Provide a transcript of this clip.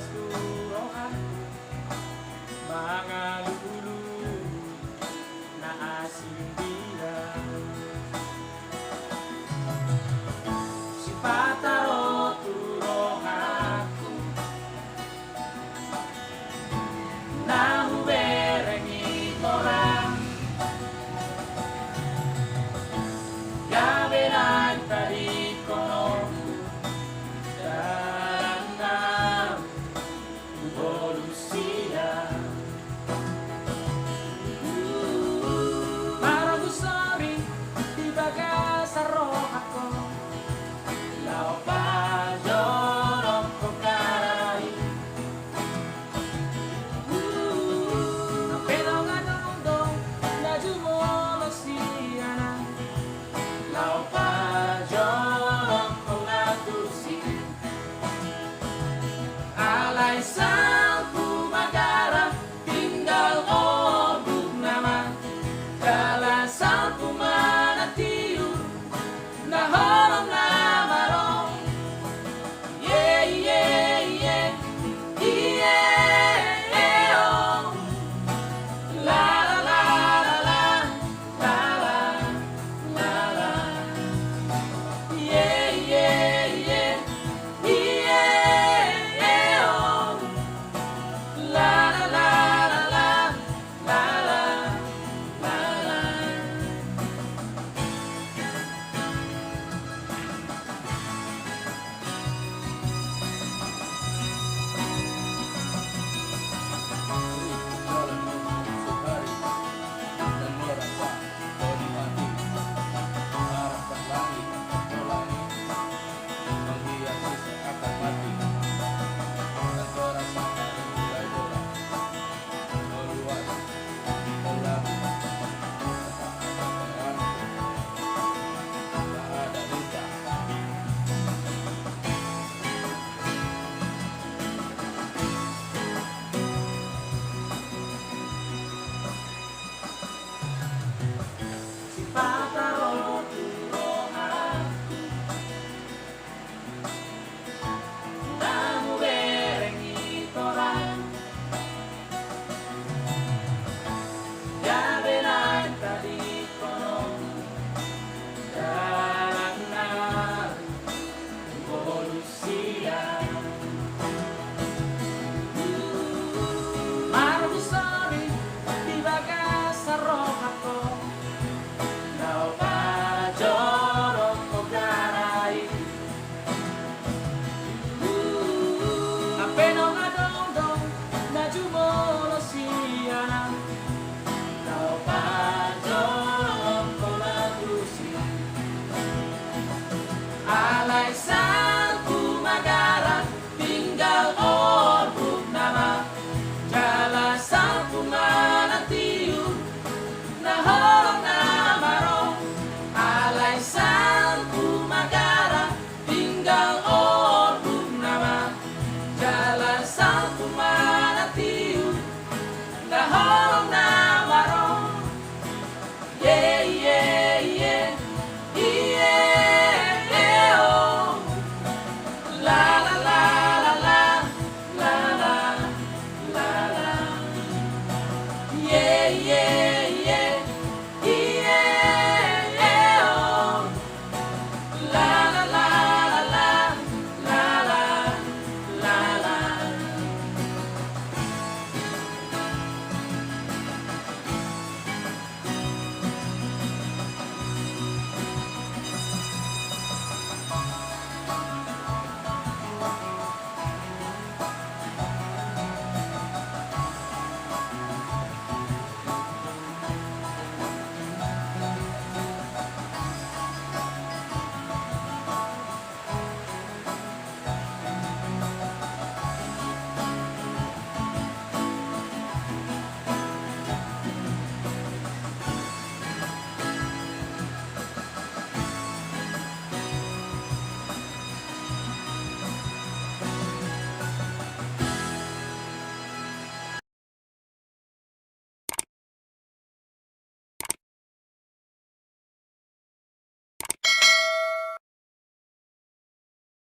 suruhan mga lulu na asing dia si pataro turong aku na huberengi orang gaberan tadi kono darana Volusia para gusari di bagas arrojaco la opayoron con caray pero ganando la jumolo siana la opayoron con la tusi alay sa pumagara tinggal obug naman kala sa pumanatiyo na holong na marong yeah yeah yeah yeah oh la la la la la la la la yeah yeah yeah yeah oh la la la la la la la la. Dan merasa kau dimati mengharapkan langit atau langit menghiasi seakan mati dan merasakan nilai bola meluas melabu tak ada duka Si pataro turong aku na huberengi orang gaberan tadi kono darana Volusia Margusari di bagas arrojaco Now pajoron ko garay apeno nga dongdong na jumolo siya Now pajoron ko lagusi alay sa pumagara tinggal orbug nama jala sa pumanatiyo na holong na marong alay sa pumagara tinggal orbug nama jala sa pumanatiyo na holong na marong yeah yeah